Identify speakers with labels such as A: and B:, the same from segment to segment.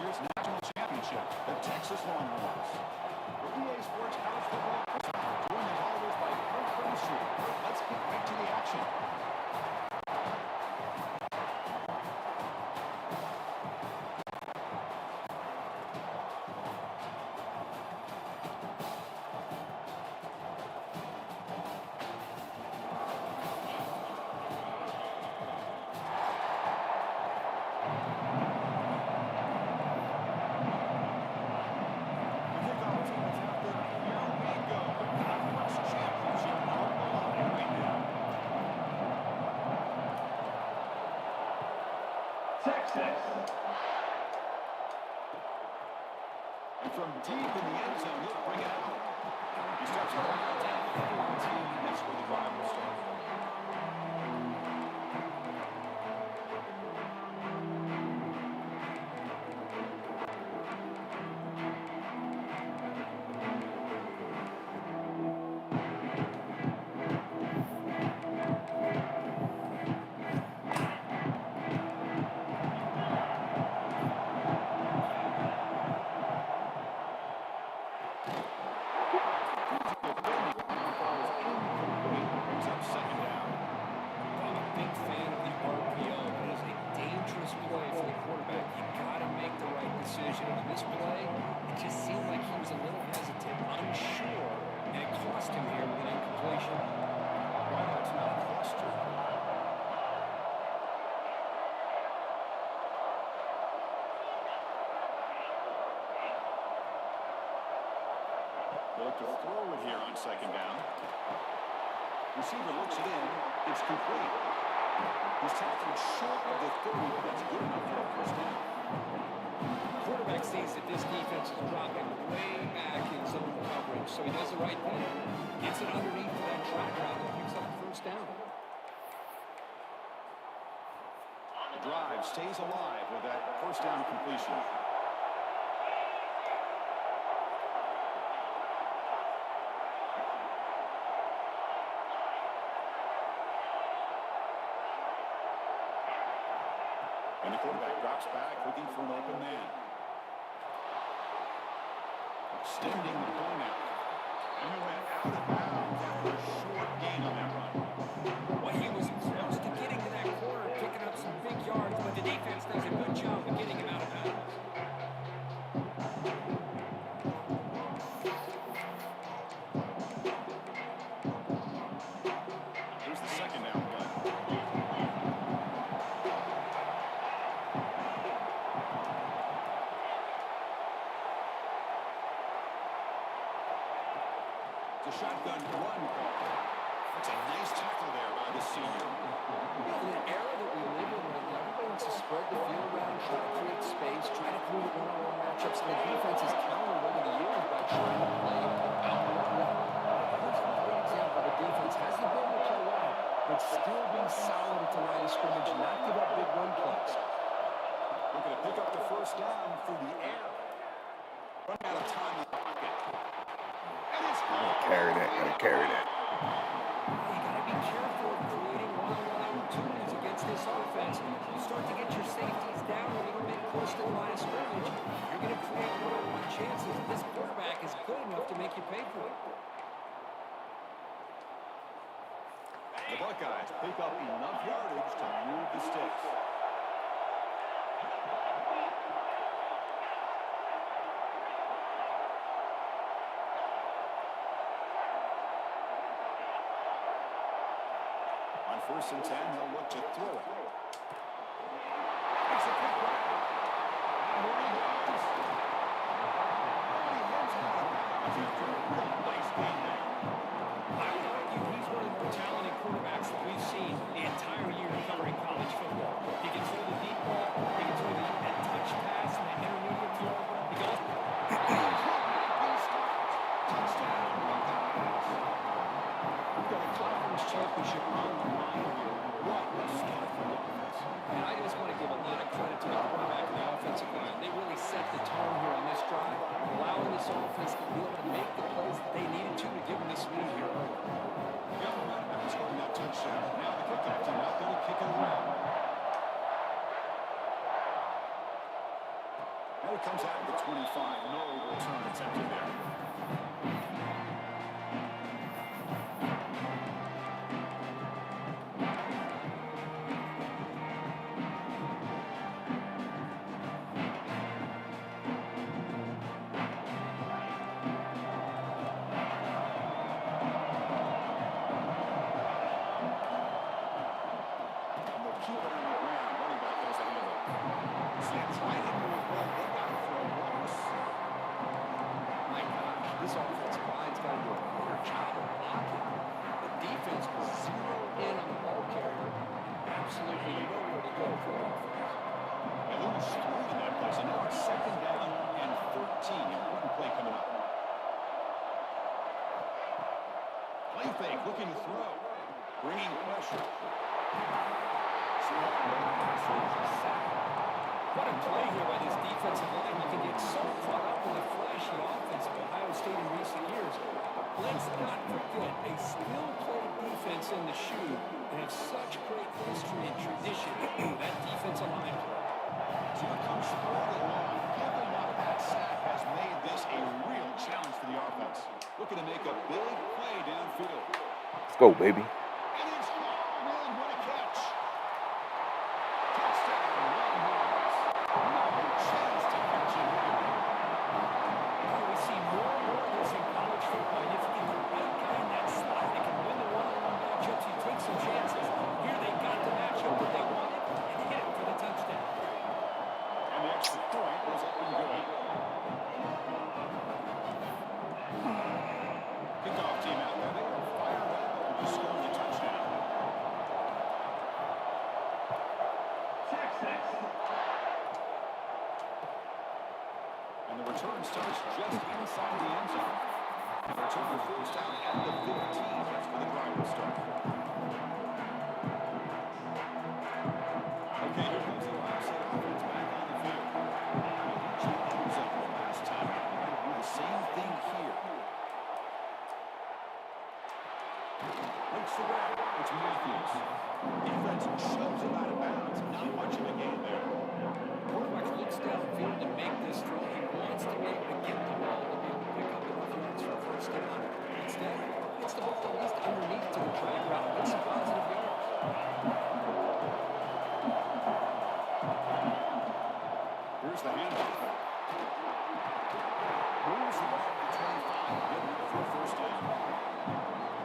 A: year's national championship, the Texas Longhorns. For EA Sports College Football, doing as always by Kirk Herbstreit. Let's get right to the action. And from deep in the end zone, he'll bring it out. He steps around 14 minutes for the drive will start. Look to throw it here on second down. Receiver looks it in. It's complete. He's tackled short of the 30, but that's good enough for a first down.
B: Quarterback sees that this defense is dropping way back in zone coverage, so he does the right thing. Gets it underneath for that track route and picks up the first down.
A: The drive stays alive with that first down completion. And the quarterback drops back, looking for an open man. Extending the point out. And he went out of bounds after a short gain on that run.
B: Well, he was close to getting to that corner, picking up some big yards, but the defense does a good job of getting him out of bounds.
A: Here's the second down play. The shotgun run. That's a nice tackle there by the senior.
B: In an era that we live in right now, everybody wants to spread the field around, try to create space, try to create one-on-one matchups, and the defense has countered over the years by trying to play out-and-out. Here's a great example. The defense has the ability to play well, but still being solid at the line of scrimmage, not give up big run plays.
A: Looking to pick up the first down through the air. Running out of time in the pocket.
C: Gotta carry that.
B: You got to be careful of creating one-on-one opportunities against this offense. You start to get your safeties down when you don't make close to the line of scrimmage. You're going to create one-on-one chances. This quarterback is good enough to make you pay for it.
A: The Buckeyes pick up enough yardage to move the sticks. On 1st and 10, they'll look to throw it. It's a quick run. Here he goes. He heads out of bounds after a real nice gain there.
B: I would argue he's one of the more talented quarterbacks that we've seen the entire year covering college football. He can throw the deep ball, he can throw that touch pass, and that intermediate throw. He goes.
A: Touchdown, Buckeyes. We've got a conference championship on the line here. What a start for it comes out of the 25. No return attempted there.
B: This offensive line's got to do a better job of blocking. The defense will zero in on the ball carrier. Absolutely nowhere to go for offense.
A: And lose 3 in that place. And now it's 2nd down and 13. Important play coming up. Play fake, looking to throw. Bringing pressure.
B: What a play here by this defensive line. You can get so caught up in the flashy offense of Ohio State in recent years. But let's not forget, they still play defense in the shoe and have such great history and tradition. That defensive line play.
A: Here comes Florida along. Giving up that sack has made this a real challenge for the offense. Looking to make a big play downfield.
C: Let's go, baby.
A: And it's Hallman. What a catch. Touchdown, Longhorns. No chance to catch him here.
B: We see more and more of this in college football. If you get the right guy in that slot, they can win the one-on-one matchups. You take some chances. Here they got the matchup that they wanted, and they hit it for the touchdown.
A: And the extra point was up and good. Kickoff team out there. They are fired up to score the touchdown. And the return starts just inside the end zone. The return for first down at the 15. That's where the drive will start. Okay, here comes the Ohio State offense back on the field. Challenge up the last time. They're going to do the same thing here. Looks the way. It's Matthews. Defense shoves it out of bounds. Not much of a gain there.
B: Quarterback looks downfield to make this throw. He wants to be able to get the ball to be able to pick up enough yards for first down. Instead, gets the ball at least underneath to the drag route. Gets some positive yards.
A: Here's the handoff. Moves the ball to 25. Good enough for a first down.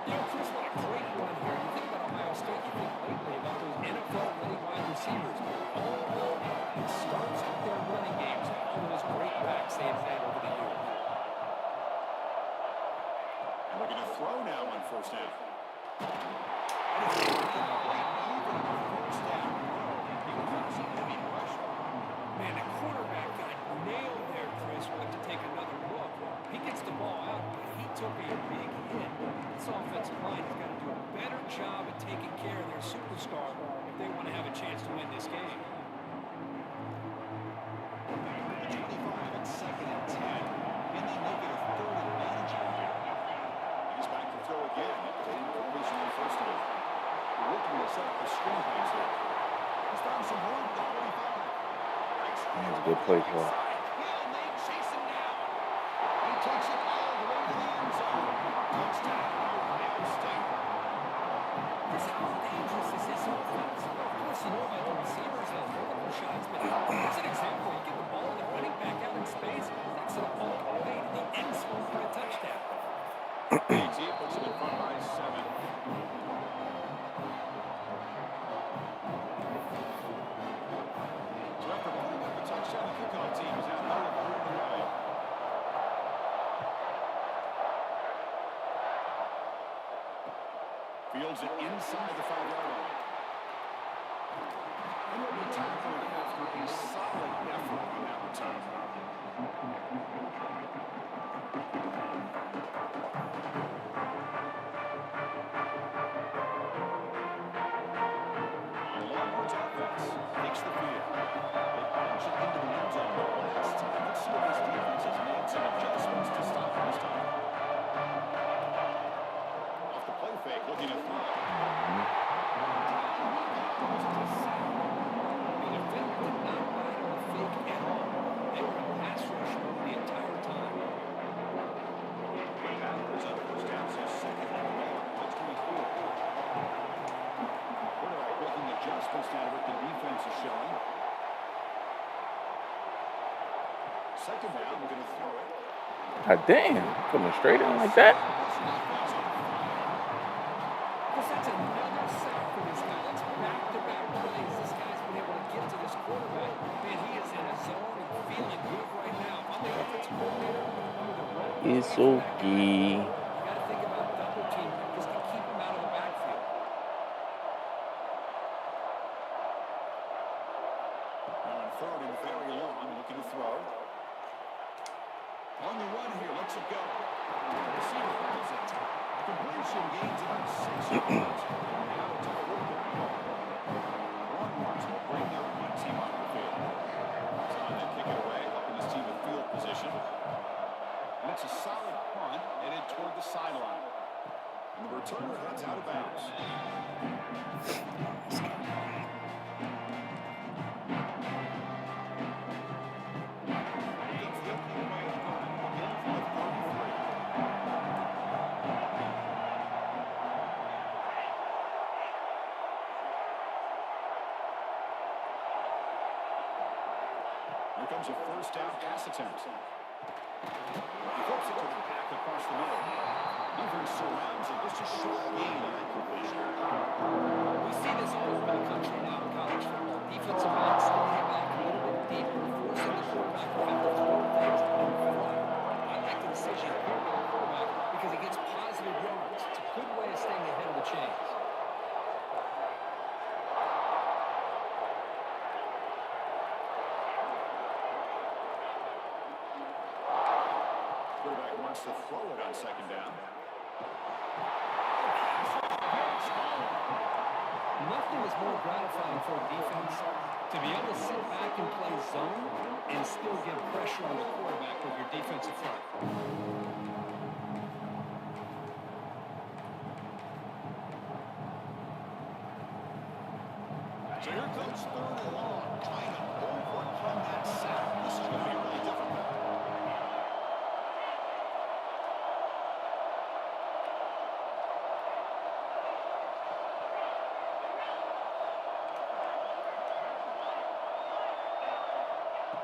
B: You know, Chris, what a great run here. You think about Ohio State, you think lately about those NFL-ready wide receivers. All it starts with their running games. All those great backs they have had over the years.
A: And we're going to throw now on first down. And it's going to be a great move on first down. He comes in heavy pressure.
B: Man, the quarterback got nailed there, Chris. We'll have to take another look. He gets the ball out, but he took a big hit. This offensive line has got to do a better job at taking care of their superstar if they want to have a chance to win this game.
A: The 25 and 2nd and 10. And they make it a 3rd advantage here. He's back to throw again. They didn't completion on first down. They're looking to set up the screen pass here. He's found some room at the 45.
C: That was a good play call.
A: And they chase him down. He takes it all the way to the end zone. Touchdown, Ohio State.
B: Chris, how dangerous is this offense? Of course, you know about the receivers and vertical shots, but here's an example. You get the ball and the running back out in space, takes it all the way to the end zone for a touchdown.
A: AT puts him in front by 7. So after putting up a touchdown, the kickoff team is out there to the way. Fields it inside the 5-yard line. And will be tackled after a solid effort on that return. The Longhorns offense takes the field. They punch it into the end zone. Last time, let's see if this defense has made some adjustments to stop this time. Off the play fake, looking to throw. Second down, we're going to throw it.
C: God damn, coming straight in like that.
B: Because that's another sack for this guy. That's back-to-back plays. This guy's been able to get to this quarterback. Man, he is in a zone and feeling good right now. I'm the offensive coordinator. I'm going to run.
C: It's okay.
B: You got to think about double team just to keep him out of the backfield.
A: Now on third and very long, looking to throw. On the run here, lets it go. Receiver holds it. Completion gains about 6 yards. Now to the quarterback. Ron Martz will bring their one team on the field. Time to kick it away, helping this team with field position. And it's a solid punt headed toward the sideline. And the returner heads out of bounds. Here comes a first down pass attempt. He flips it to the back across the middle. Beaver surrounds it. Just a short gain on that completion.
B: We see this all over the country now in college football. Defensive backs stay back a little bit deeper, forcing the quarterback to have to throw things in front. I like the decision here by the quarterback because he gets positive yards. It's a good way of staying ahead of the chains.
A: Quarterback wants to throw it on second down.
B: Nothing is more gratifying for a defense to be able to sit back and play zone and still get pressure on the quarterback with your defensive front.
A: So here comes third and long. Trying to overcome that sack. This is going to be really difficult.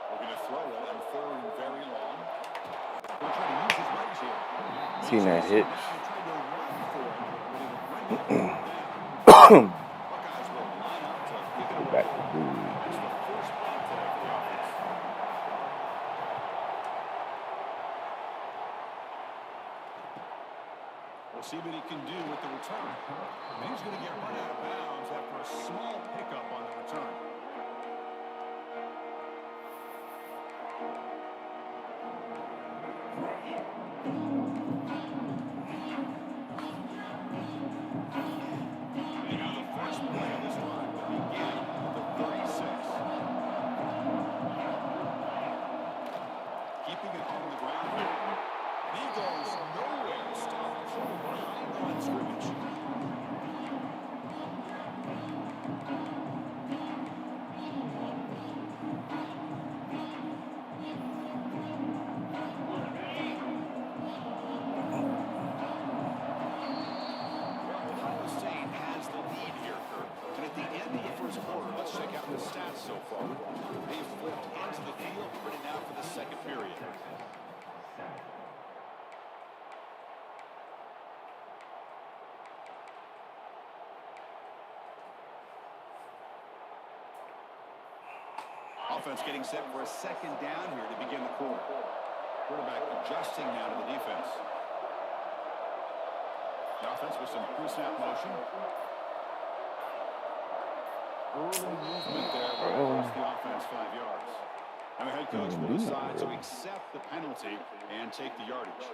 A: We're going to throw it on third and very long. We're trying to use his legs here.
C: Seen that hitch.
A: Trying to run for it, but it'll bring it down. Buckeyes will line up to pick it
C: Back
A: away.
C: to dude.
A: That's the first punt today for the offense. We'll see what he can do with the return. And he's going to get run out of bounds after a small pickup on the return. And now the first play of this drive will begin at the 36. Keeping it on the ground here. He goes nowhere. Stopped behind the line scrimmage. Ohio State has the lead here, Kurt. And at the end of the first quarter, let's check out the stats so far. They've flipped into the field, ready now for the second period. Offense getting set for a second down here to begin the quarter. Quarterback adjusting now to the defense. The offense with some pre-snap motion. Early movement there across the offense 5 yards. And the head coach will decide to accept the penalty and take the yardage.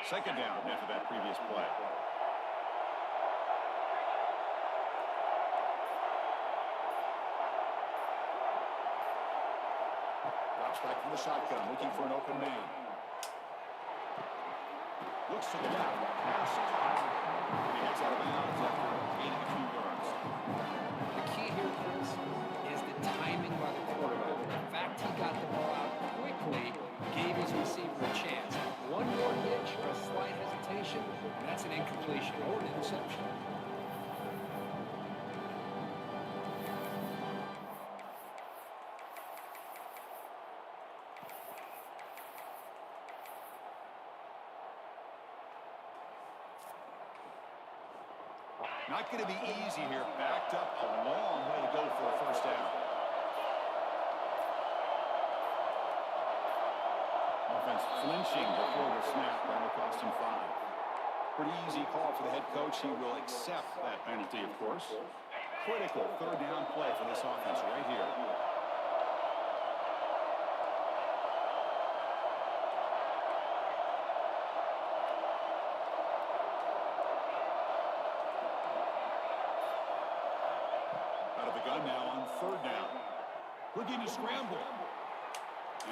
A: Second down after that previous play. Drops back from the shotgun, looking for an open man. Looks to the left. Pass caught. And he gets out of bounds after gaining a few yards.
B: The key here, Chris, is the timing by the quarterback. The fact he got the ball out quickly gave his receiver a chance. One more hitch or a slight hesitation, and that's an incompletion or an interception.
A: Not going to be easy here. Backed up a long way to go for a first down. Offense flinching before the snap. That'll cost him 5. Pretty easy call for the head coach. He will accept that penalty, of course. Critical third down play for this offense right here. Out of the gun now on third down. Looking to scramble.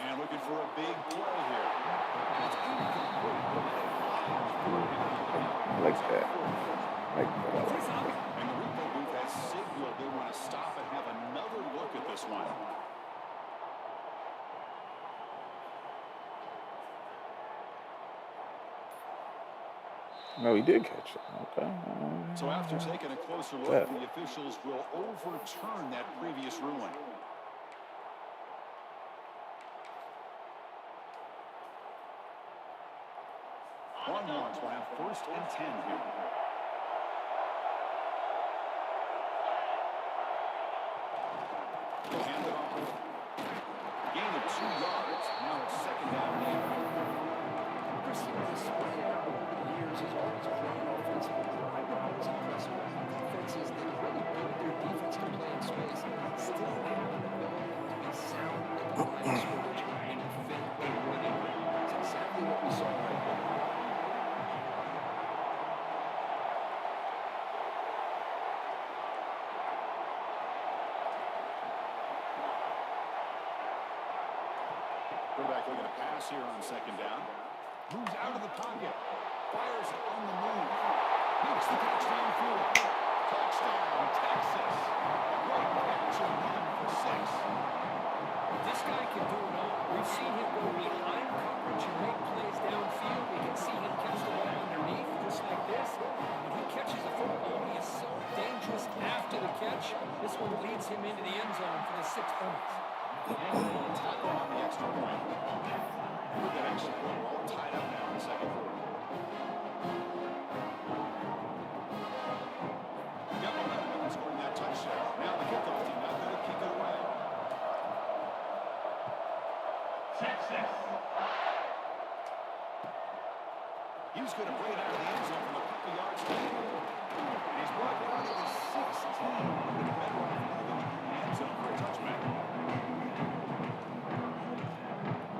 A: And looking for a big play here.
C: I like that. I like that.
A: And the replay booth has signaled they want to stop and have another look at this one.
C: No, he did catch it. Okay.
A: So after taking a closer look, the officials will overturn that previous ruling. Longhorns will have 1st and 10 here. They'll hand it off. Gain of 2 yards. Now it's 2nd down.
B: Chris, the spread out over the years has always grown offensively. I was impressed with defenses that really build their defense to play in space. Still have the ability to be sound at the line of scrimmage and defend a winning way. It's exactly what we saw right there.
A: Quarterback looking to pass here on 2nd down. Moves out of the pocket. Fires it on the move. Makes the catch downfield. Touchdown, Texas. A great catch and run for 6.
B: This guy can do it all. We've seen him go behind coverage and make plays downfield. We can see him catch the ball underneath just like this. When he catches the football, he is so dangerous after the catch. This one leads him into the end zone for the 6 points.
A: Tackle on the extra point. With that extra point, we're all tied up now in the 2nd quarter. Got momentum in scoring that touchdown. Now the kickoff team not going to kick it away. He was going to bring it out of the end zone from a couple yards deep. And he's brought down to the 16. Better off moving in the end zone for a touchback.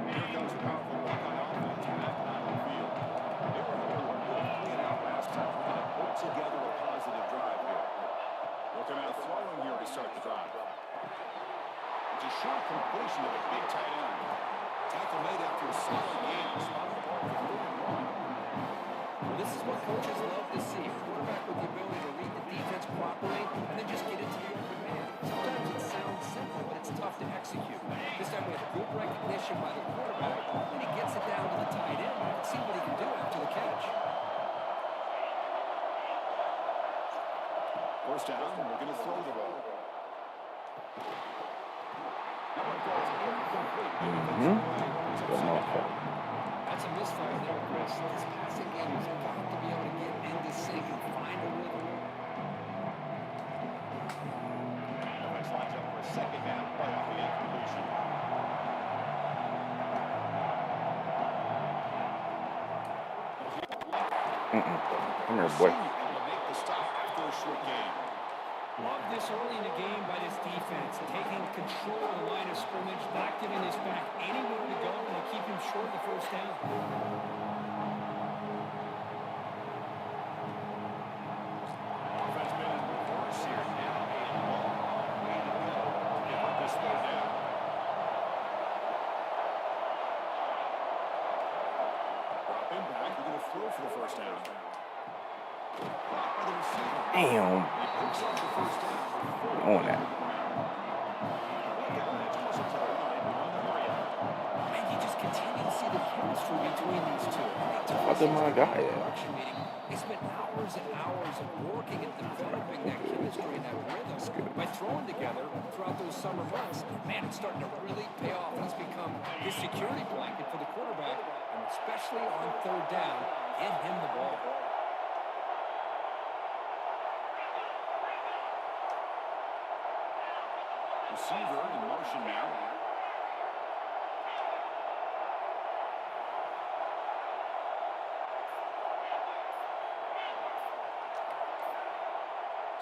A: Here comes the powerful Buckeye offense back out on the field. They were hoping to clean out last time. We're going to put together a positive drive here. They'll come out throwing here to start the drive. It's a short completion of a big tight end. Tackle made after a solid game. Spot the ball for 3-1.
B: Well, this is what coaches love to see. A quarterback with the ability to read the defense properly and then just get into the open man. Sometimes it sounds simple, but it's tough to execute. This time we have good recognition by the quarterback, and he gets it down to the tight end. Let's see what he can do after the catch.
A: 1st down, we're going to throw the ball. That one falls incomplete.
C: Good motherfucker.
B: That's a misfire there, Chris. This passing game has got to be able to get into sync and find a rhythm.
A: Offense lines up for a 2nd down play off the incompletion.
C: Come here, boy.
A: Able to make the stop after a short game.
B: Love this early in the game by this defense, taking control of the line of scrimmage, not giving his back anywhere to go, and they keep him short of the 1st down.
A: Offense been in reverse here. Now a long way to go to give up this 3rd down. Drop him back. We're going to throw for the 1st down. Blocked by the receiver.
C: Damn.
A: He picks up the 1st down.
C: On that.
B: And you just continue to see the chemistry between these two.
C: What did my guy at?
B: They spent hours and hours of working at developing that chemistry and that rhythm by throwing together throughout those summer months. Man, it's starting to really pay off. He's become his security blanket for the quarterback, and especially on 3rd down, get him the ball.
A: Receiver in motion now.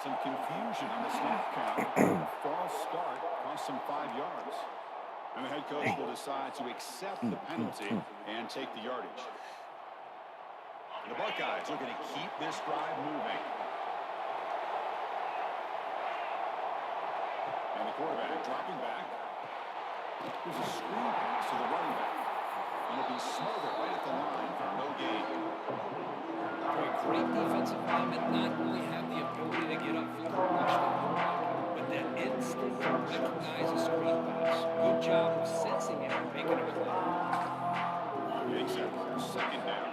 A: Some confusion on the snap count. False start cost some 5 yards. And the head coach will decide to accept the penalty and take the yardage. The Buckeyes looking to keep this drive moving. And the quarterback dropping back. There's a screen pass to the running back. And it'll be smothered right at the line for no gain.
B: Great defensive linemen not only have the ability to get upfield and rush the quarterback, but that instinct to recognize a screen pass. Good job of sensing it and making a play.
A: Big set. Second down.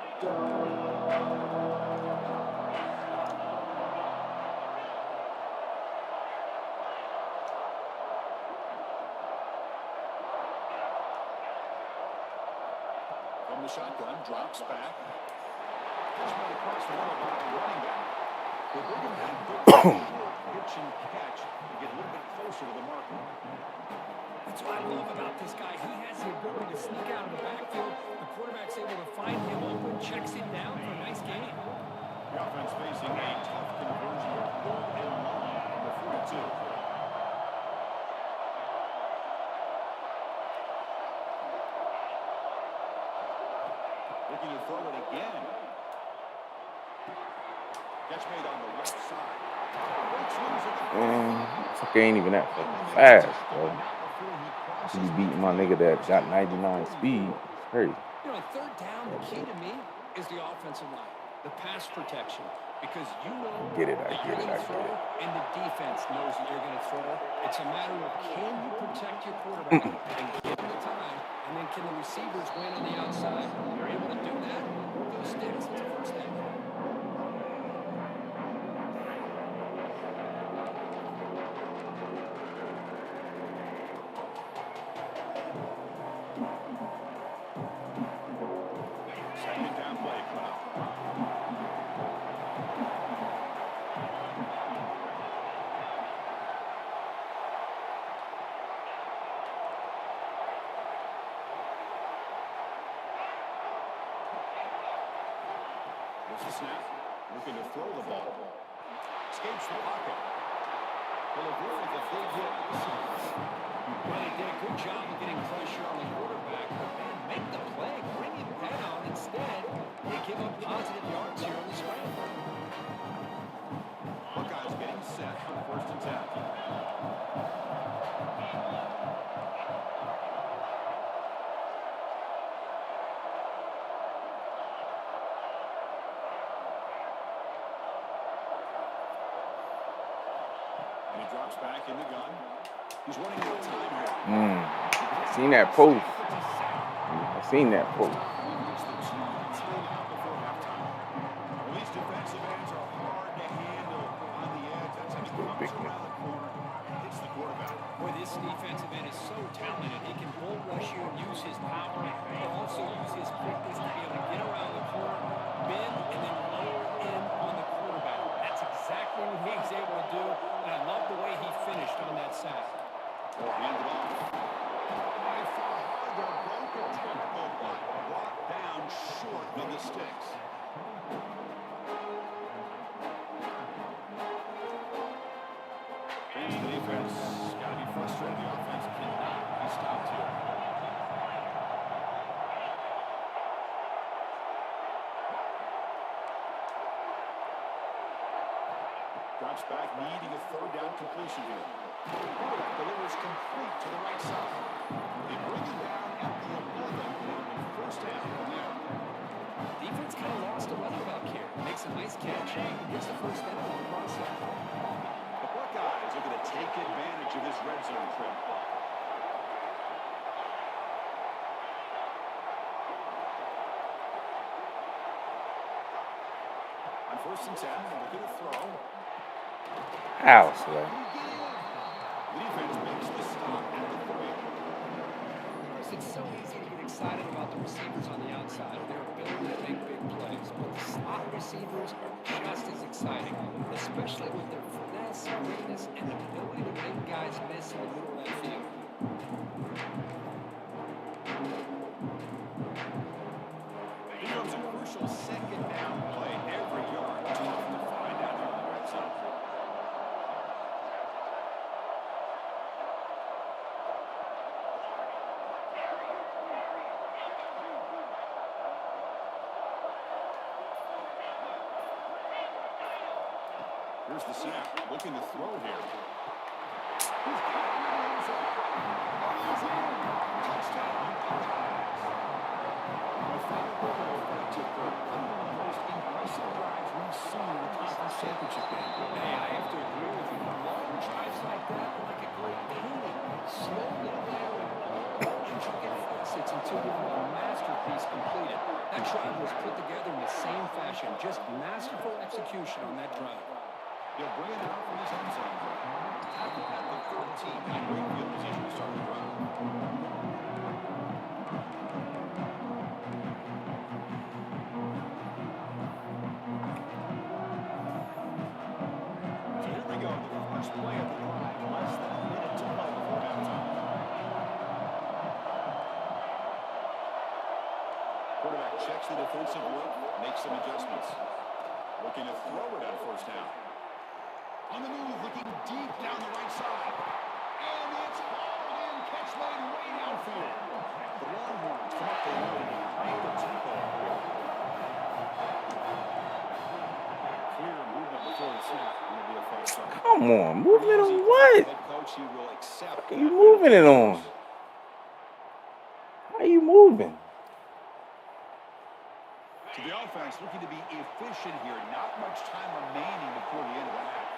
A: From the shotgun, drops back. Catch right across the middle by the running back. They're bringing that big short pitch and catch to get a little bit closer to the marker.
D: That's what I love about this guy. He has the ability to sneak out of the backfield. The quarterback's able to find him open, checks him down for a nice gain.
A: The offense facing a tough conversion of 3rd and long from the 42. Looking to throw it again. Catch made on the left side.
C: Fuck, ain't even that fucking fast, bro. You beating my nigga that got 99 speed. It's crazy.
B: You know, 3rd down, the key to me is the offensive line, the pass protection, because you know
C: Get it, I
B: that
C: get
B: you're
C: it,
B: going
C: I
B: to
C: get
B: throw,
C: it.
B: and the defense knows that you're going to throw. It's a matter of can you protect your quarterback and give him the time, and then can the receivers win on the outside? If you're able to do that, those sticks, it's a first down.
A: Second down play coming up. There's the snap. Looking to throw the ball. Escapes the pocket. Will avoid the big hit.
B: Well, they did a good job of getting pressure on the quarterback, but then make the play, bring him down. Instead, they give up positive yards here on the scramble.
A: Buckeyes getting set for 1st and 10. And he drops back in the gun. He's running out of time here.
C: Seen that post. I seen that post.
A: It's the 2-minute timeout before halftime. Well, these defensive ends are hard to handle on the edge. That's how he comes around the corner and hits the quarterback.
D: Boy, this defensive end is so talented. He can bull rush you and use his power, but also use his quickness to be able to get around the corner, bend, and then lower in on the quarterback. That's exactly what he's able to do, and I love the way he finished on that sack.
A: Or hand it off. By far harder, broken tackle, but brought down short of the sticks. Fans of the defense got to be frustrated. The offense cannot be stopped here. Drops back, needing a 3rd down completion here. Quarterback delivers complete to the right side. They bring him down at the 11, and 1st down from there.
B: Defense kind of lost a running back here. Makes a nice catch and gets the 1st down in the process.
A: The Buckeyes are going to take advantage of this red zone trip. On 1st and 10, looking to throw.
C: Ow, Slay.
A: The defense makes the stop at the 3.
B: It's so easy to get excited about the receivers on the outside, their ability to make big plays. But the slot receivers are just as exciting, especially with their finesse balance, quickness, and the ability to make guys miss in the middle of that field.
A: Becomes a crucial second down play. Every yard tough to find out here on the red zone. Here's the snap. Looking to throw here. He's got it in the end zone. He's in. Touchdown. The final quarter of the took one of the most impressive drives we've seen in the conference championship game.
B: Hey, I have to agree with you. Long drives like that are like a great painting. Slowly layering all the intricate facets until you have a masterpiece completed. That drive was put together in the same fashion. Just masterful execution on that drive.
A: He'll bring it out from his end zone. Tackled at the 14. In great field position to start the drive. So here we go. The first play of the drive. Less than a minute to play before halftime. Quarterback checks the defensive work, makes some adjustments. Looking to throw it on first down. On the move, looking deep down the right side. And it's hauled in. Catch made way downfield. The Longhorns come up the line and break the tempo. Clear movement before the snap. It'll be a false start.
C: Come on, moving on what?
A: Head coach, he will accept.
C: What are you moving it on? How you moving?
A: To the offense, looking to be efficient here. Not much time remaining before the end of the half.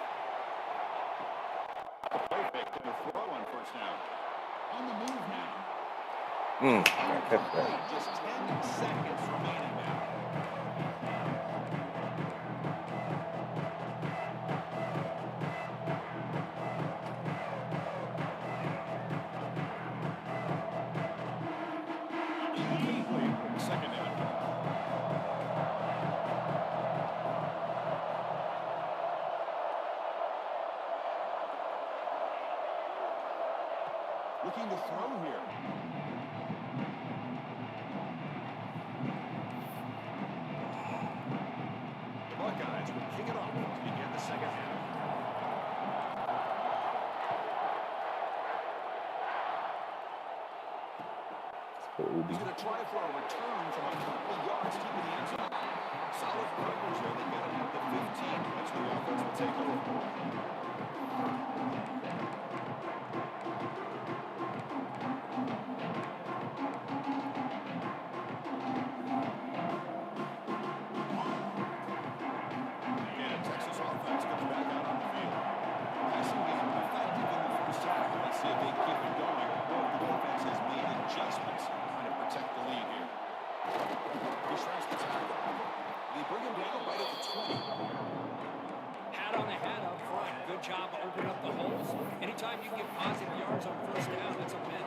A: The play fake to the throw on first down. On the move now.
C: Catch that.
A: Just 10 seconds remaining now. Incomplete. Second down. Looking to throw here. The Buckeyes will kick it off to begin the second half. He's going to try for a return from a couple yards deep in the end zone. Solid coverage there. They got it at the 15. That's where the offense will take over. Again, Texas offense comes back out on the field. Passing game effective in the first half. Let's see if they keep it going. Both the defense has made adjustments trying to protect the lead here. He shrinks the tackle. They bring him down right at the 20.
D: Hat on the head up front. Good job opening up the holes. Anytime you get positive yards on first down, it's a win.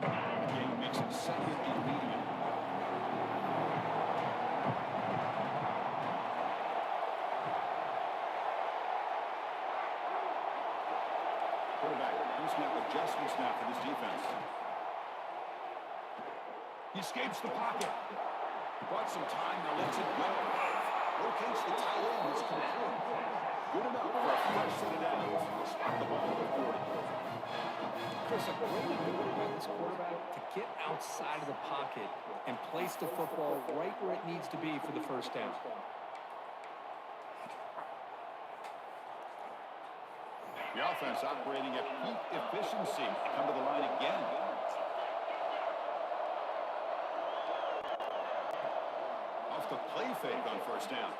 A: Game makes it second and medium. Quarterback, snap adjustments now for this defense. He escapes the pocket. Bought some time, now lets it go. Locates the tight end, it's complete. Good enough for a fresh set of downs. Spot the ball at the 40.
B: Chris, a great ability by this quarterback to get outside of the pocket and place the football right where it needs to be for the first down.
A: The offense operating at peak efficiency. Come to the line again. Off the play fake on first down.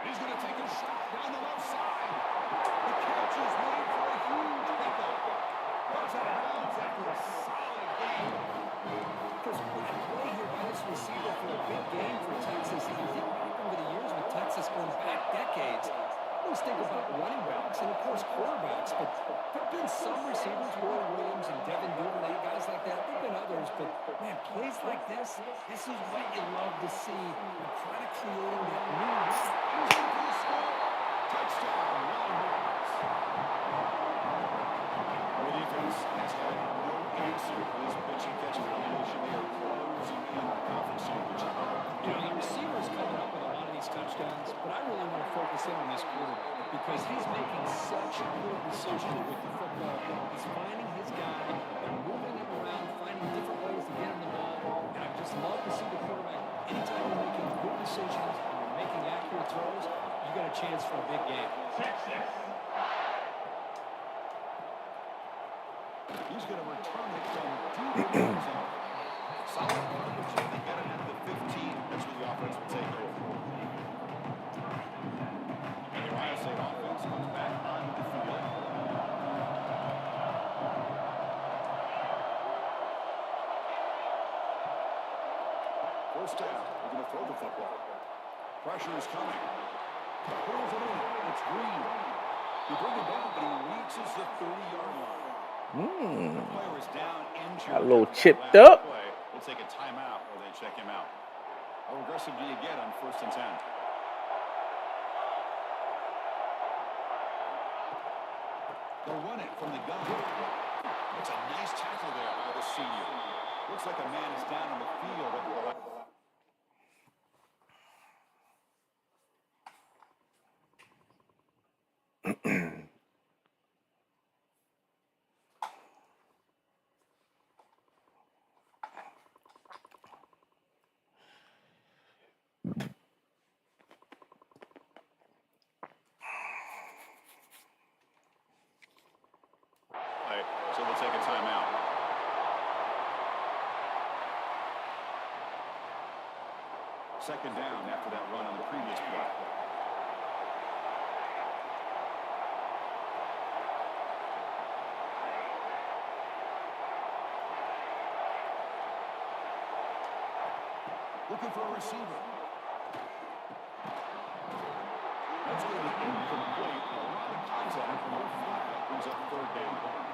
A: And he's going to take a shot down the left side. The catch is made for a huge pickup. Goes out of bounds after a solid game.
B: Because with a play here by this receiver for a big game for Texas, and you think back over the years with Texas going back decades, always think about what running backs and, of course, quarterbacks. But there have been some receivers, Will Williams and Devin Duvernay, guys like that. There have been others. But, man, plays like this is what you love to see. You're kind of creating that new
A: Touchdown, Longhorns. The defense has had no answer for this pitching catch combination. They are closing in on the conference championship.
D: You know, the receiver's coming up with a lot of these touchdowns, but I really want to focus in on this quarterback because he's making such good decisions with the football. He's finding his guy and moving him around, finding different ways to get him the ball. And I just love to see the quarterback. Anytime you're making good decisions and you're making accurate throws, you got a chance for a big game.
A: He's going to return it from deep in the zone. Solid coverage. They got it at the 15. That's where the offense will take over. And the Ohio State offense comes back onto the field. First down. They're going to throw the football. Pressure is coming. Pulls it in. It's Green. He brings it down, but he reaches the 30-yard line. Player is down, injured.
C: Got a little
A: After that
C: chipped
A: last
C: up.
A: play. We'll take a timeout or they check him out. How aggressive do you get on 1st and 10? They'll run it from the gun. It's a nice tackle there by the senior. Looks like a man is down on the field at the left. So we'll take a timeout. Second down after that run on the previous play. Looking for a receiver. That's going to be incomplete. A lot of contact from the flag brings up 3rd down.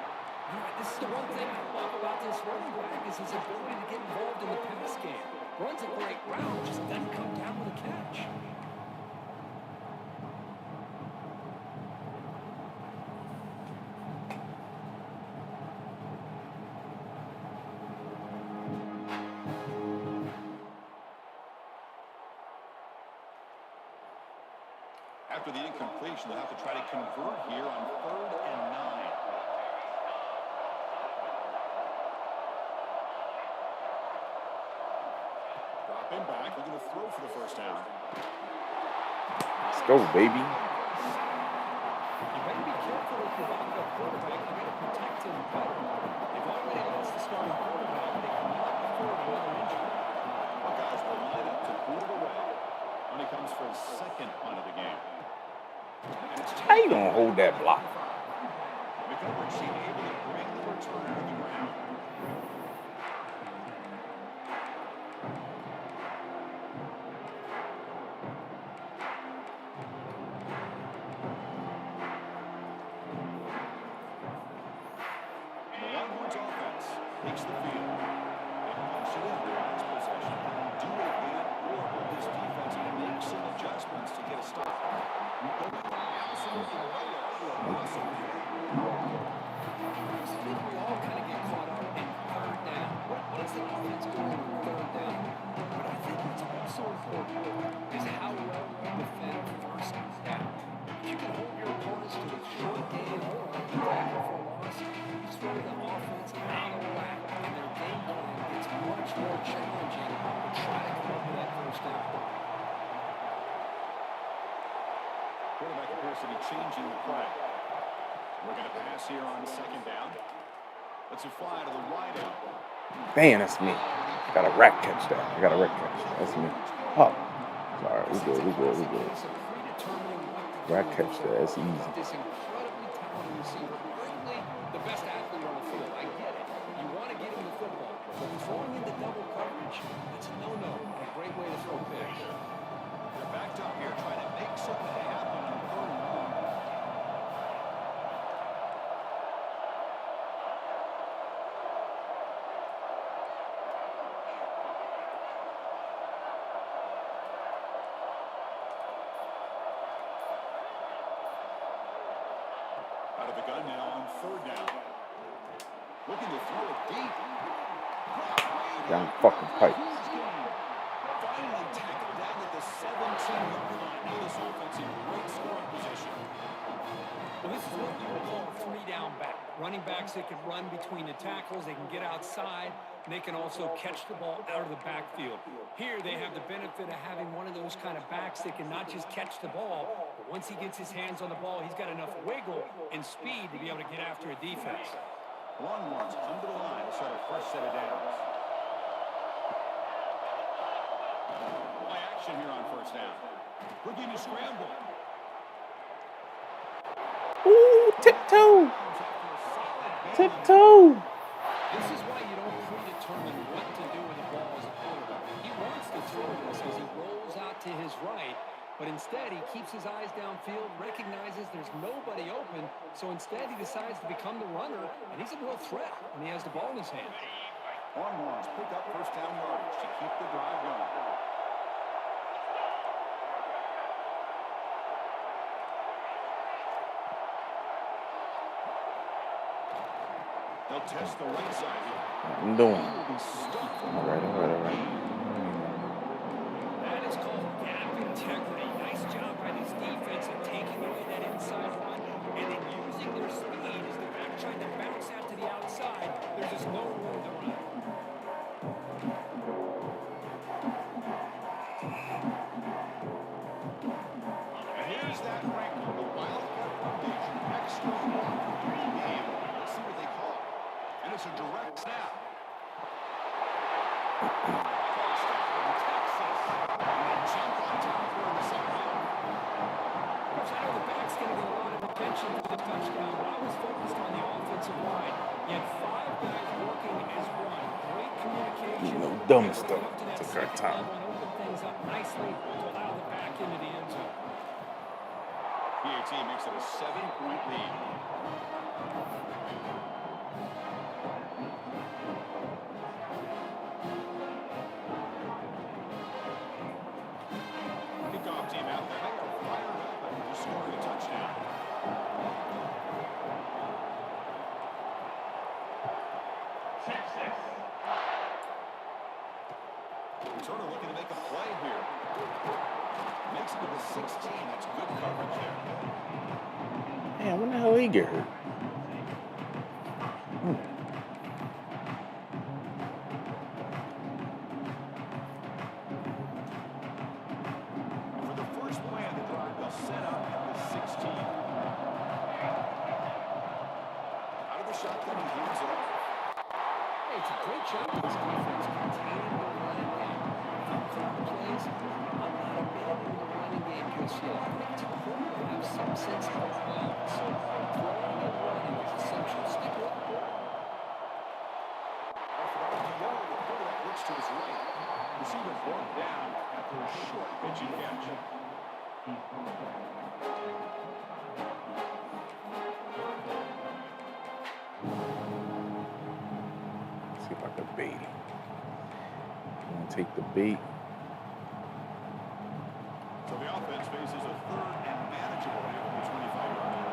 B: All right, this is the one thing I love about this running back is his ability to get involved in the pass game. Runs a great route, just doesn't come down with a catch.
A: After the incompletion, they'll have to try to convert here on 3rd and 9. Drop him back. They're going to throw for the 1st down.
C: Let's go, baby.
B: You better be careful with your backup quarterback. You got to protect him better. They've already lost the starting quarterback. They cannot afford another injury.
A: Buckeyes will line up to boot it away when he comes for his 2nd punt of the game.
C: How you gonna hold that block?
A: McCumbert's able to bring the returner to the ground. The Longhorns offense takes the field. They punch it in their last possession. Do it again, or will this defense make some adjustments to get a stop? Absolutely right at Russell here.
B: I think we all kind of get caught up in 3rd down. What is the offense doing on 3rd down? But I think what's also important is how well you defend 1st down. If you can hold your opponents to a short game or a tackle for a loss, you throw the offense out of whack, and their game plan gets much more challenging to try to come up with that 1st down.
A: Quarterback appears to be changing the play. We're going to pass here on 2nd down. Let's fly to the wide out.
C: Man, that's me. Got a rack catch that. I got a rack catch. That's me. Oh, sorry. We good. Rack catch that. That's easy.
B: This incredibly talented receiver, certainly the best athlete on the field. I get it. You want to get him the football, but throwing into double coverage, that's a no-no. A great way to throw picks.
A: They're backed up here trying to make something happen on 3rd and 1. Out of the gun now on 3rd down. Looking to throw it deep.
C: Down fucking pipes.
A: Finally tackled down at the 17-yard line. Now this offense in great scoring position.
D: Well, this is what you would call a 3-down back. Running backs that can run between the tackles, they can get outside, and they can also catch the ball out of the backfield. Here they have the benefit of having one of those kind of backs that can not just catch the ball, but once he gets his hands on the ball, he's got enough wiggle and speed to be able to get after a defense.
A: Longhorns come to the line to start a first set of downs. Play action here on 1st down. Virginia scramble.
C: Ooh, tiptoe. Tiptoe.
D: This is why you don't predetermine what to do with the ball as a quarterback. He wants to throw this as he rolls out to his right, but instead he keeps his eyes downfield, recognizes there's nobody open, so instead he decides to become the runner, and he's a real threat when he has the ball in his hand.
A: Longhorns pick up 1st down yardage to keep the drive going. They'll test the right side here.
C: I'm doing.
A: Stuck.
C: All right.
D: That is called gap integrity. Nice job by this defense of taking away that inside run and then using their speed as the back tried to bounce out to the outside. There's just no room to run.
A: And here's that wrinkle, the Wildcat formation. Extra long game. Let's see what they call it. And it's a direct snap. Touchdown, Texas. And they jump on top here in the second half.
D: Coach, I know the back's going to get a lot of attention for the touchdown, but I was focused on the offensive line. You had 5 guys working as one. Great communication.
C: You know, dumb
D: They
C: stuff.
D: got to that
C: Took our
D: second
C: time.
D: level and opened things up nicely to allow the back into the end zone.
A: PAT makes it a 7-point lead. Kickoff team out there. They are fired up after scoring a touchdown. Turner looking to make a play here. Makes it to the 16. That's good coverage there.
C: Man, when the hell he get hurt?
A: For the first play of the drive, they'll set up at the 16. Out of the shotgun, he hands it off.
D: Hey, it's a great job by this defense containing the running game. If you call plays, I'm not abandoning the running game just yet. I think it's important to have some sense of balance. So throwing and running is essential. Stick with it.
A: Off the RPO, the quarterback looks to his right. Receiver brought down after a short pitch and catch.
C: See if I can bait him. I'm gonna take the bait.
A: So the offense faces a 3rd and manageable after the 25-yard line.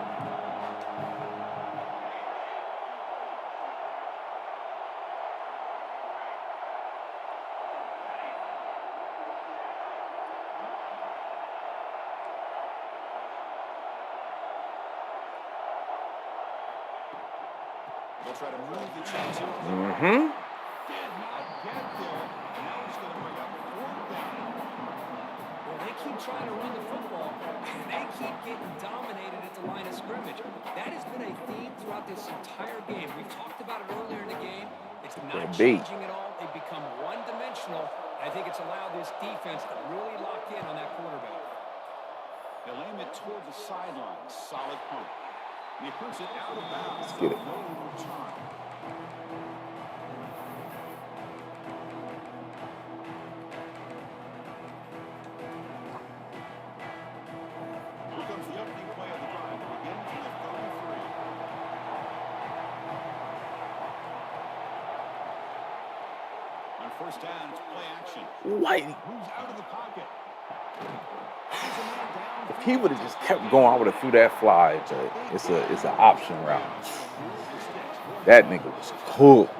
A: They'll try to move the chains here.
C: Mm-hmm.
A: Did not get there. And now he's going to bring up 4th down.
D: Well, they keep trying to run the football, and they keep getting dominated at the line of scrimmage. That has been a theme throughout this entire game. We've talked about it earlier in the game. It's not changing at all. They've become one-dimensional. I think it's allowed this defense to really lock in on that quarterback.
A: They'll aim it toward the sideline. Solid punt. And he puts it out of bounds.
C: Let's get it.
A: No return. Here comes the opening play of the drive. Again from the 33. On 1st down, it's play action.
C: White.
A: Moves out of the pocket. He's a man down
C: If he would have just kept going, I would have threw that fly, but it's an option route. That nigga was cooked.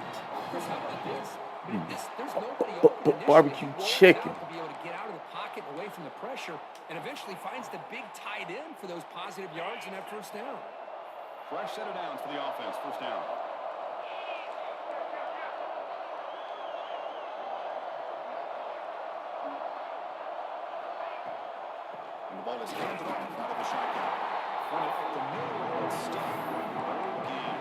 B: Chris, how about this? I mean, there's nobody
C: B-
B: open initially.
C: barbecue
B: He rolls
C: chicken.
B: out to be able to get out of the pocket and away from the pressure, and eventually finds the big tight end for those positive yards and that first down.
A: Fresh set of downs for the offense. First down. And the ball is handed off out of the shotgun. Run it up the middle and stop. Again.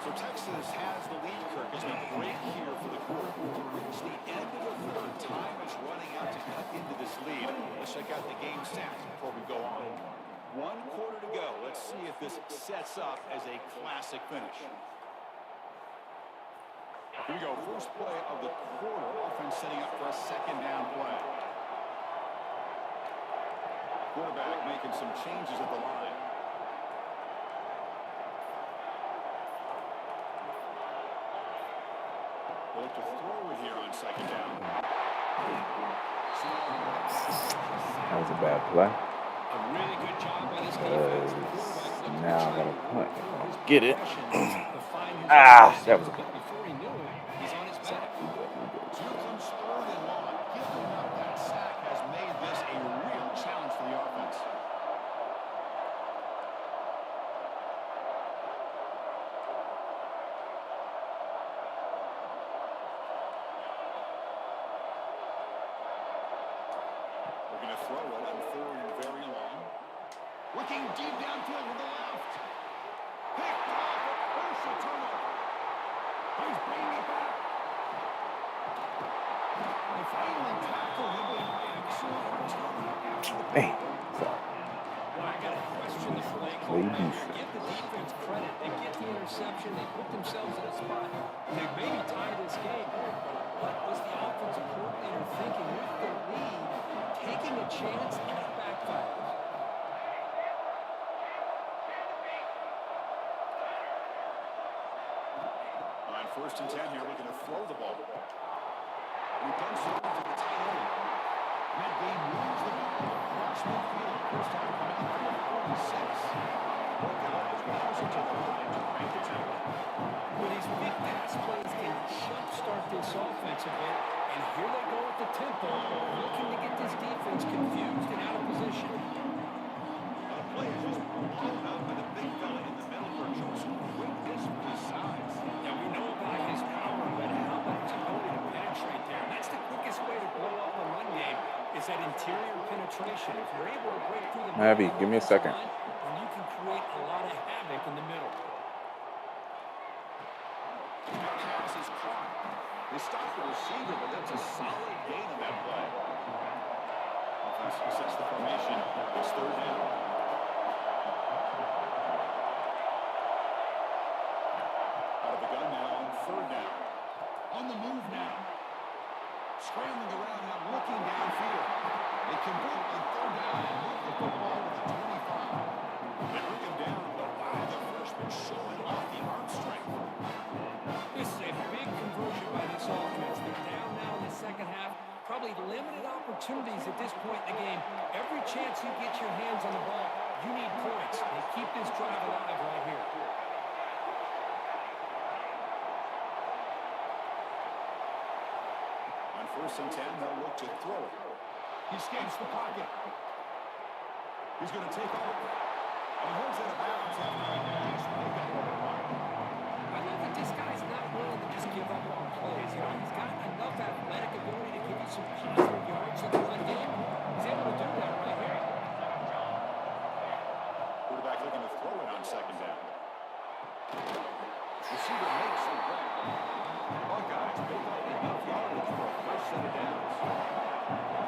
A: So Texas has the lead, Kirk, as we break here for the quarter. It's the end of the third. Time is running out to cut into this lead. Let's check out the game stats before we go on. 1 quarter to go. Let's see if this sets up as a classic finish. Here we go. First play of the quarter. Offense setting up for a second down play. Quarterback making some changes at the line. They'll look to throw it here on second down.
C: That was a bad play.
D: A really good job by this defense. The quarterback
C: Now I'm gonna punt. If I don't get it.
D: to find his
C: That was a
D: but before he knew it, he's on his back.
A: Here comes third and long. Giving up that sack has made this a real challenge for the offense. We're going to throw it on third and very long. Looking deep downfield with the left. Picked off a crucial turnover. He's bringing it back. They finally tackle him, but excellent return after the
C: Man, sorry.
D: Well, I got to question the play call.
C: Play
D: I
C: defense.
D: give the defense credit. They get the interception. They put themselves in a spot to maybe tie this game. What was the offensive coordinator thinking with the lead, taking a chance, and it backfires?
A: On first and 10 here, looking to throw the ball. We've done so to the tight end. That game moves the ball across midfield. First time coming out from the 46. Working on his closer to the line to break the tackle.
D: When these big pass plays can jumpstart this offense a bit, and here they go at the tempo, looking to get this defense confused and out of position.
A: Now the play is just blown up by the big fella in the middle for Joseph. Quickness for his size.
D: Now, we know about his power, but how about his ability to penetrate there? And that's the quickest way to blow up a run game, is that interior penetration. If you're able to break through the
C: Abby,
D: middle
C: give me a second.
D: line, then you can create a lot of havoc in the middle.
A: That pass is caught. They stop the receiver, but that's a solid gain on that play. Offense sets the formation. It's third down. Out of the gun now on third down. On the move now. Scrambling around now, looking downfield. They convert on third down and move the football to the 25. They bring him down, but wow, the freshman showing off the arm strength.
D: This is a big conversion by this offense. They're down now in the second half. Probably limited opportunities at this point in the game. Every chance you get your hands on the ball, you need points. They keep this drive alive right here.
A: On first and 10, they'll look to throw it. He escapes the pocket. He's going to take off. And he holds out of bounds after a nice pickup on the run.
D: I love that this guy's not willing to just give up on plays. You know, he's got enough athletic ability to give you some positive yards in the run game. He's able to do that right here.
A: Quarterback looking to throw it on second down. Receiver makes the grab. Buckeyes pick up enough yardage for a first set of downs.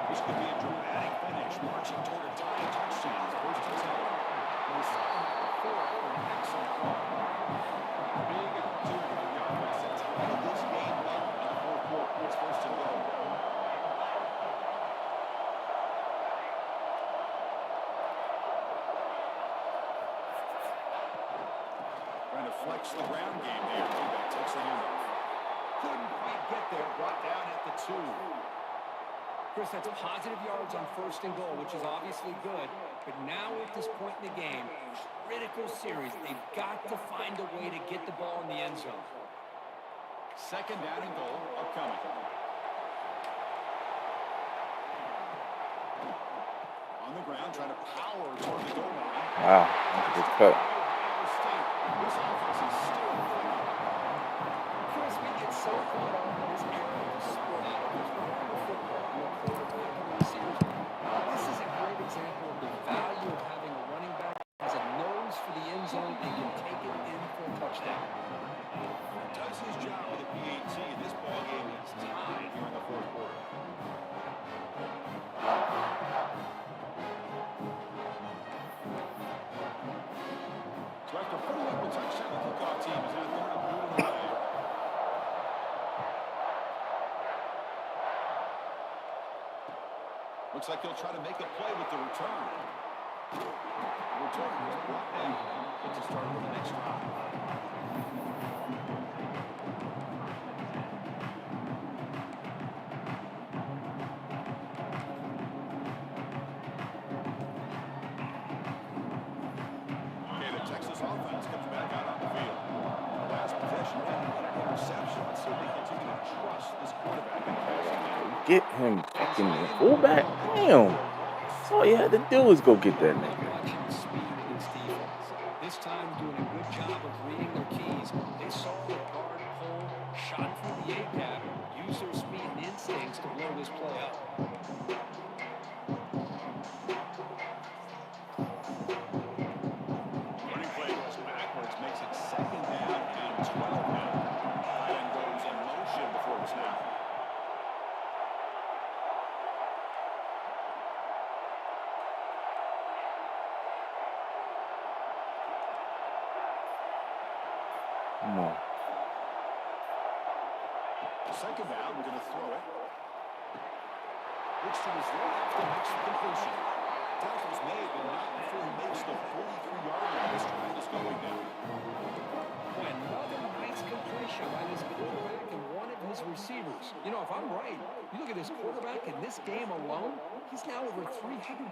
A: This could be a dramatic finish, marching toward a tying touchdown. First and 10. And he's stopping at the 4 for an excellent call. Big opportunity for the offense to tie this game up in the fourth quarter. It's first and goal. Trying to flex the ground game here. That takes the handoff. Couldn't quite get there. Brought down at the 2.
D: Chris, that's positive yards on 1st and goal, which is obviously good. But now at this point in the game, critical series. They've got to find a way to get the ball in the end zone.
A: 2nd down and goal upcoming. On the ground, trying to power toward the goal line.
C: Wow, that's a good cut.
A: This offense is still
D: Chris, we get so caught up in this era of the sport. There's no more football, no quarterback and receivers. This is a great example of the value of having a running back who has a nose for the end zone and can take it in for a touchdown.
A: does his job with a PAT. This ball game is tied here in the 4th quarter. So after putting up a touchdown, the kickoff team is out there and moving away. Looks like he'll try to make a play with the return. The return was brought down. Gets a start with the next drive. Okay, the Texas offense comes back out on the field. Last possession, an interception, so they continue to trust this quarterback in the passing game.
C: Get him fucking the fullback. Damn. That's all you had to do was go get that nigga.
D: Watching the speed of this defense. This time doing a good job of reading their keys. They saw the guard pull, shot through the A-gap, used their speed and instincts to blow this play up.
A: Running play goes backwards, makes it 2nd down and 12 now. Tight end goes in motion before the snap.
C: Come on.
A: 2nd down, we're going to throw it. Looks to his left and makes the completion. Tackle's made, but not before he makes the 43-yard line. This drive is going down.
D: Another nice completion by this quarterback and one of his receivers. You know, if I'm right, you look at this quarterback in this game alone, he's now over 350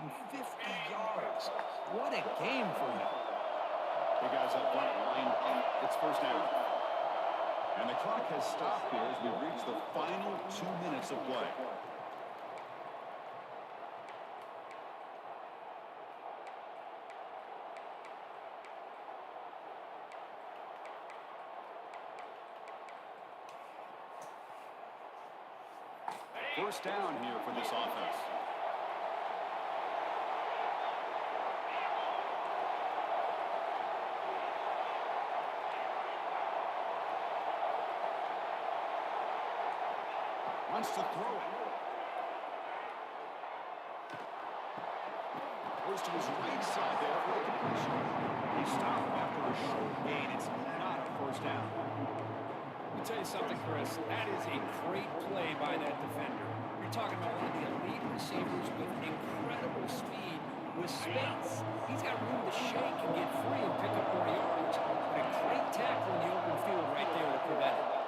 D: yards. What a game for him.
A: Big guys up front, line up. It's 1st down. And the clock has stopped here as we reach the final 2 minutes of play. First down here for this offense. Wants to throw it. Goes to his right side there for the completion. He stopped after a short gain. It's not a 1st down.
D: Let me tell you something, Chris. That is a great play by that defender. You're talking about one of the elite receivers with incredible speed, with space. He's got room to shake and get free and pick up more yards. But a great tackle in the open field right there to prevent it.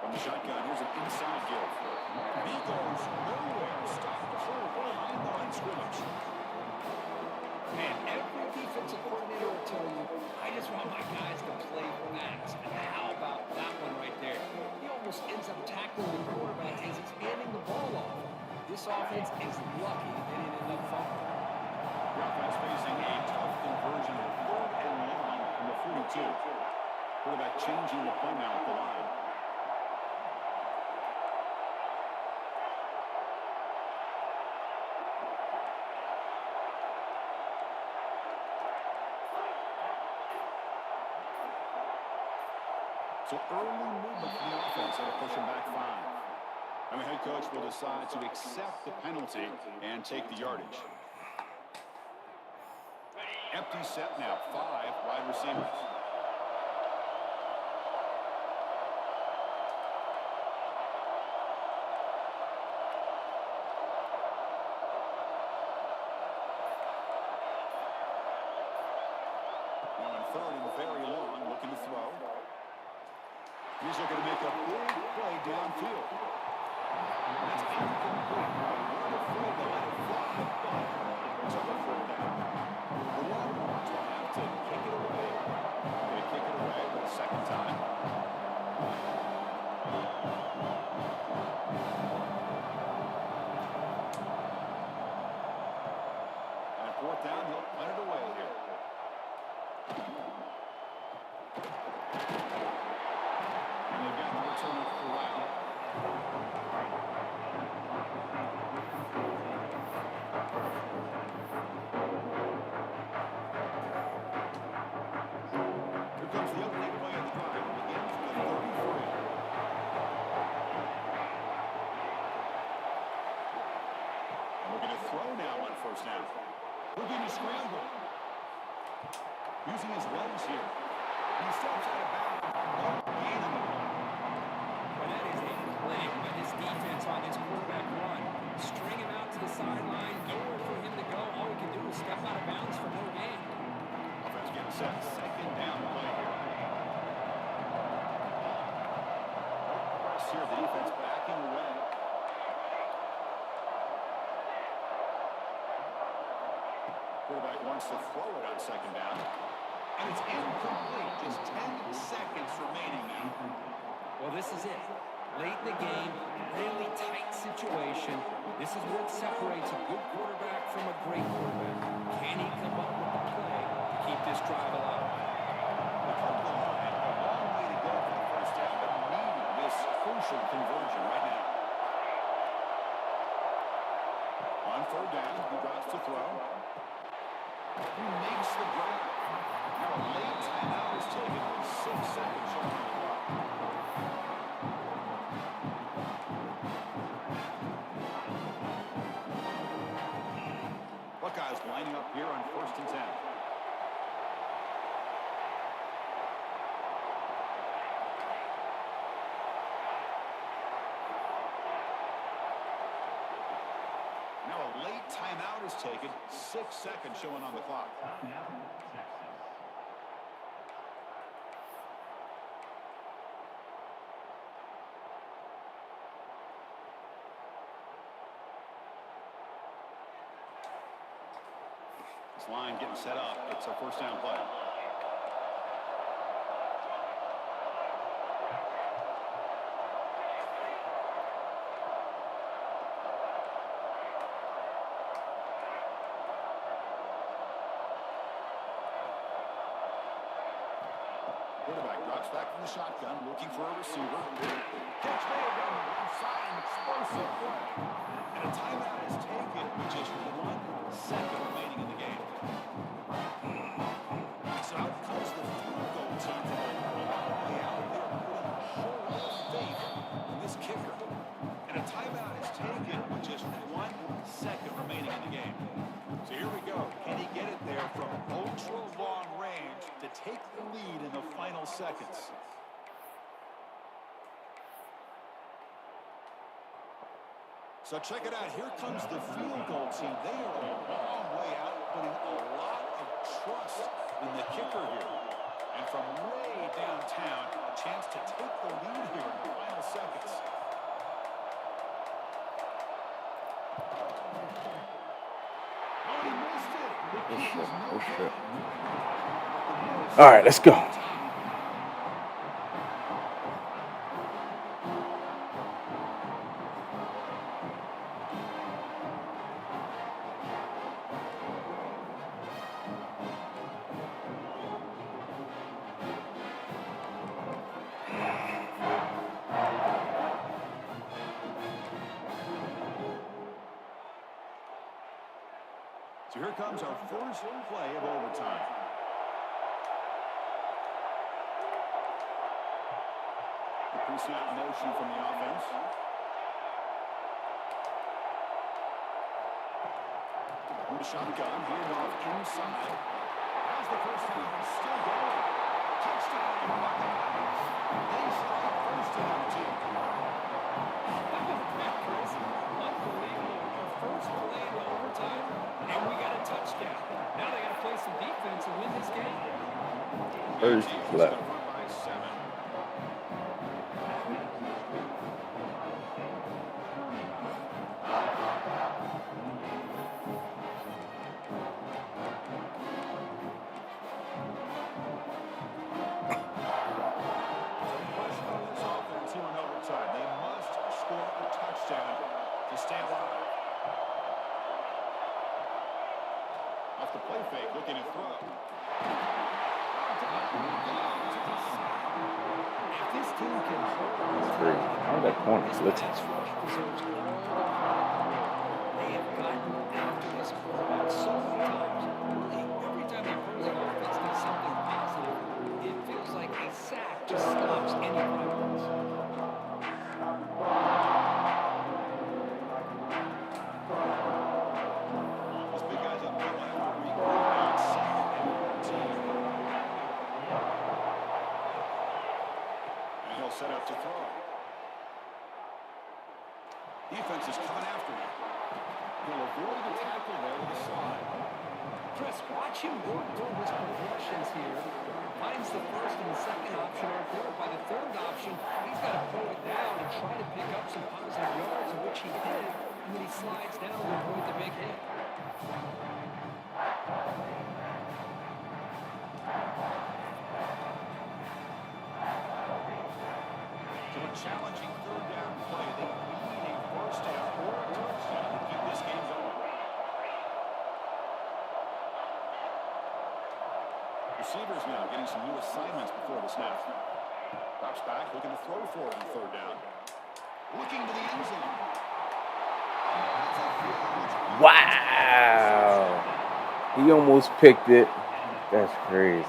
A: From the shotgun, here's an inside give. He goes nowhere. Stop the throw behind the line scrimmage.
D: Man, every defensive coordinator will tell you, I just want my guys to play fast. And how about that one right there? He almost ends up tackling the quarterback as he's handing the ball off. This offense is lucky they didn't end up fumbling.
A: The offense facing a tough conversion, 3rd and long from the 42. Quarterback changing the play now at the line. So early movement for the offense that'll push him back 5. And the head coach will decide to accept the penalty and take the yardage. Empty set now, 5 wide receivers. He's looking to make a big play downfield. That's incomplete. They weren't afraid to let it fly, but brings up a 4th down. The Longhorns will have to kick it away. Going to kick it away for the 2nd time. And 4th down, he'll punt it away here. And they've got the return of Corral. Here comes the opening play of the drive. Begins with 33. And we're going to throw now on 1st down. We're going to scramble. Using his legs here. And he steps out of bounds. No gain on the ball.
D: Well, that is a play by this defense on this quarterback run. String him out to the sideline, nowhere for him to go. All he can do is step out of bounds for no gain.
A: Offense getting set. 2nd down play here. Press here. The defense backing away. Quarterback wants to throw it on 2nd down. And it's incomplete. Just 10 seconds remaining now.
D: Well, this is it. Late in the game, really tight situation. This is what separates a good quarterback from a great quarterback. Can he come up with the play to keep this drive alive?
A: We come to the line. A long way to go for the 1st down, but needing this crucial conversion right now. On 3rd down, he drops to throw. He makes the grab. Now a late timeout is taken with 6 seconds on the clock. Buckeyes lining up here on 1st and 10. Now a late timeout is taken. 6 seconds showing on the clock. This line getting set up. It's a 1st down play. Quarterback drops back from the shotgun, looking for a receiver. Catch made on the right side, an explosive play. And a timeout is taken with just 1 second remaining in the game. So out comes the field goal team tonight. Way out there putting a whole lot of faith in this kicker. And a timeout is taken with just 1 second remaining in the game. So here we go. Can he get it there from ultra long range to take the lead in the final seconds? So check it out. Here comes the field goal team. They are a long way out, putting a lot of trust in the kicker here. And from way downtown, a chance to take the lead here in the final seconds. Oh, he missed it. The kick is no good.
C: All right, let's go.
A: So here comes our first play of overtime. The pre-snap motion from the offense. From the shotgun, hand off inside. How's the first down? He's still going. Touchdown, Buckeyes. They strike 1st down 2.
D: Unbelievable. Our first play in overtime, and we got a touchdown. Now they got to play some defense and win this game.
C: First left.
A: By 7. fake, looking to throw.
B: If this team can hold on
C: That's
B: to
C: crazy.
B: that,
C: How that corner
B: this
C: glitching?
B: pass rush deserves all the credit. They have gotten after this quarterback so many times. Really, every time the opposing offense does something positive, it feels like a sack just stops any progress.
A: These big guys up front will have to regroup now. It's 2nd and 14. And he'll set up to throw. Defense is coming after him. He'll avoid the tackle there with a slide.
B: Chris, watch him work through his progressions here. Finds the first and the second option are there. By the third option, he's got to pull it down and try to pick up some positive yards, which he did. And then he slides down to avoid the big hit.
A: So a challenging 3rd down play. They need a first down or a touchdown to keep this game going. Receivers now getting some new assignments before the snap. Drops back, looking to throw for it on 3rd down. Looking to the end zone. That's a huge
C: Wow. He almost picked it. That's crazy.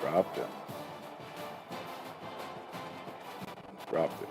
C: Dropped it. Dropped it.